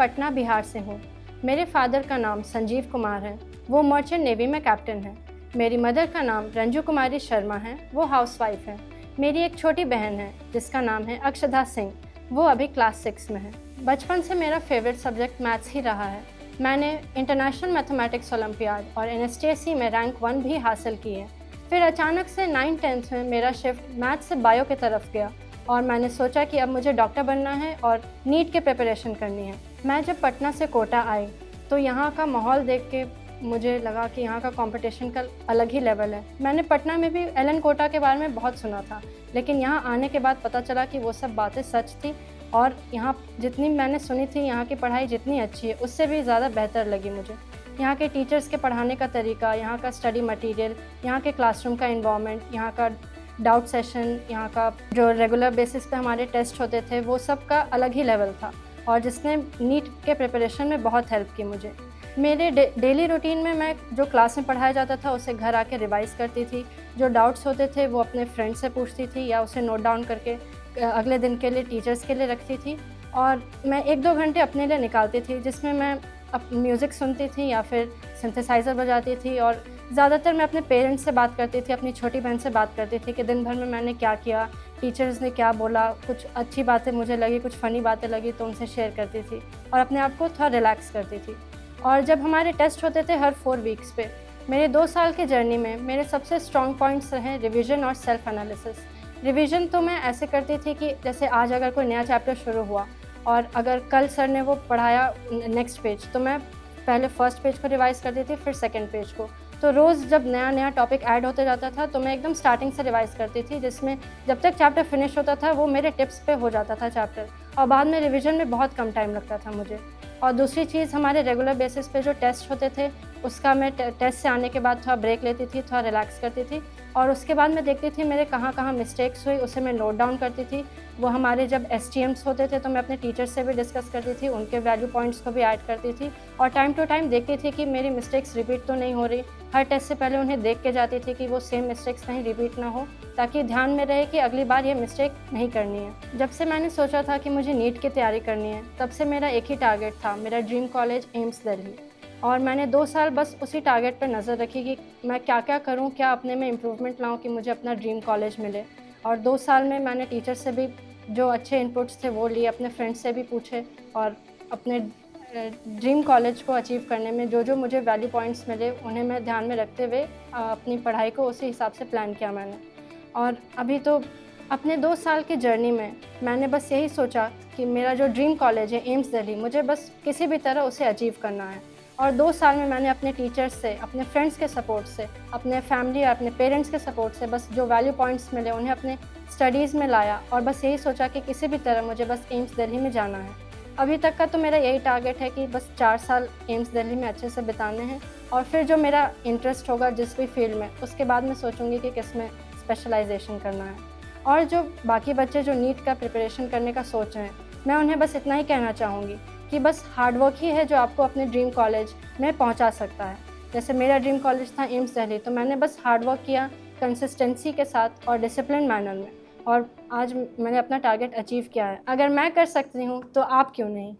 पटना बिहार से हूँ। मेरे फादर का नाम संजीव कुमार है, वो मर्चेंट नेवी में कैप्टन हैं। मेरी मदर का नाम रंजू कुमारी शर्मा है, वो हाउसवाइफ है। मेरी एक छोटी बहन है जिसका नाम है अक्षधा सिंह, वो अभी क्लास 6 में है। बचपन से मेरा फेवरेट सब्जेक्ट मैथ्स ही रहा है। मैंने इंटरनेशनल मैथमेटिक्स ओलंपियाड और एनएसटीएससी में रैंक 1 भी हासिल की है। फिर अचानक से 9th-10th में मेरा शिफ्ट मैथ्स से बायो की तरफ गया और मैंने सोचा कि अब मुझे डॉक्टर बनना है और नीट की प्रिपरेशन करनी है। मैं जब पटना से कोटा आई तो यहाँ का माहौल देख के मुझे लगा कि यहाँ का कंपटीशन का अलग ही लेवल है। मैंने पटना में भी एलन कोटा के बारे में बहुत सुना था, लेकिन यहाँ आने के बाद पता चला कि वो सब बातें सच थी और यहाँ जितनी मैंने सुनी थी यहाँ की पढ़ाई जितनी अच्छी है उससे भी ज़्यादा बेहतर लगी मुझे। यहाँ के टीचर्स के पढ़ाने का तरीका, यहाँ का स्टडी मटेरियल, यहाँ के क्लासरूम का इन्वायरमेंट, यहाँ का डाउट सेशन, यहाँ का जो रेगुलर बेसिस पे हमारे टेस्ट होते थे वो सब का अलग ही लेवल था और जिसने नीट के प्रिपरेशन में बहुत हेल्प की मुझे। मेरे डेली रूटीन में मैं जो क्लास में पढ़ाया जाता था उसे घर आके रिवाइज़ करती थी। जो डाउट्स होते थे वो अपने फ्रेंड से पूछती थी या उसे नोट डाउन करके अगले दिन के लिए टीचर्स के लिए रखती थी। और मैं 1-2 घंटे अपने लिए निकालती थी जिसमें मैं म्यूज़िक सुनती थी या फिर सिंथेसाइज़र बजाती थी और ज़्यादातर मैं अपने पेरेंट्स से बात करती थी, अपनी छोटी बहन से बात करती थी कि दिन भर में मैंने क्या किया, टीचर्स ने क्या बोला, कुछ अच्छी बातें मुझे लगी, कुछ फ़नी बातें लगी तो उनसे शेयर करती थी और अपने आप को थोड़ा रिलैक्स करती थी। और जब हमारे टेस्ट होते थे हर 4 वीक्स पे, मेरे 2 साल की जर्नी में मेरे सबसे स्ट्रॉन्ग पॉइंट्स रहे रिवीजन और सेल्फ एनालिसिस। रिवीजन तो मैं ऐसे करती थी कि जैसे आज अगर कोई नया चैप्टर शुरू हुआ और अगर कल सर ने वो पढ़ाया नेक्स्ट पेज तो मैं पहले फर्स्ट पेज को रिवाइज़ करती थी, फिर सेकंड पेज को। तो रोज़ जब नया टॉपिक ऐड होते जाता था तो मैं एकदम स्टार्टिंग से रिवाइज़ करती थी, जिसमें जब तक चैप्टर फिनिश होता था वो मेरे टिप्स पे हो जाता था चैप्टर और बाद में रिवीजन में बहुत कम टाइम लगता था मुझे। और दूसरी चीज़, हमारे रेगुलर बेसिस पे जो टेस्ट होते थे उसका मैं टेस्ट से आने के बाद थोड़ा ब्रेक लेती थी, थोड़ा रिलैक्स करती थी और उसके बाद मैं देखती थी मेरे कहाँ मिस्टेक्स हुई, उसे मैं नोट डाउन करती थी। वो हमारे जब एसटीएम्स होते थे तो मैं अपने टीचर्स से भी डिस्कस करती थी, उनके वैल्यू पॉइंट्स को भी ऐड करती थी और टाइम टू टाइम देखती थी कि मेरी मिस्टेक्स रिपीट तो नहीं हो रही। हर टेस्ट से पहले उन्हें देख के जाती थी कि वो सेम मिस्टेक्स कहीं रिपीट ना हो, ताकि ध्यान में रहे कि अगली बार ये मिस्टेक नहीं करनी है। जब से मैंने सोचा था कि मुझे नीट की तैयारी करनी है तब से मेरा एक ही टारगेट था, मेरा ड्रीम कॉलेज एम्स दिल्ली। और मैंने 2 साल बस उसी टारगेट पर नज़र रखी कि मैं क्या क्या करूं, क्या अपने में इम्प्रूवमेंट लाऊं कि मुझे अपना ड्रीम कॉलेज मिले। और 2 साल में मैंने टीचर से भी जो अच्छे इनपुट्स थे वो लिए, अपने फ्रेंड्स से भी पूछे और अपने ड्रीम कॉलेज को अचीव करने में जो मुझे वैल्यू पॉइंट्स मिले उन्हें मैं ध्यान में रखते हुए अपनी पढ़ाई को उसी हिसाब से प्लान किया मैंने। और अभी तो अपने 2 साल की जर्नी में मैंने बस यही सोचा कि मेरा जो ड्रीम कॉलेज है एम्स दिल्ली, मुझे बस किसी भी तरह उसे अचीव करना है। और 2 साल में मैंने अपने टीचर्स से, अपने फ्रेंड्स के सपोर्ट से, अपने फैमिली और अपने पेरेंट्स के सपोर्ट से बस जो वैल्यू पॉइंट्स मिले उन्हें अपने स्टडीज़ में लाया और बस यही सोचा कि किसी भी तरह मुझे बस एम्स दिल्ली में जाना है। अभी तक का तो मेरा यही टारगेट है कि बस 4 साल एम्स दिल्ली में अच्छे से बिताने हैं और फिर जो मेरा इंटरेस्ट होगा जिस भी फील्ड में, उसके बाद मैं सोचूंगी कि किस में स्पेशलाइजेशन करना है। और जो बाकी बच्चे जो नीट का प्रिपरेशन करने का सोच रहे हैं, मैं उन्हें बस इतना ही कहना चाहूँगी कि बस हार्डवर्क ही है जो आपको अपने ड्रीम कॉलेज में पहुंचा सकता है। जैसे मेरा ड्रीम कॉलेज था एम्स दिल्ली, तो मैंने बस हार्डवर्क किया कंसिस्टेंसी के साथ और डिसिप्लिन मैनर में और आज मैंने अपना टारगेट अचीव किया है। अगर मैं कर सकती हूँ तो आप क्यों नहीं।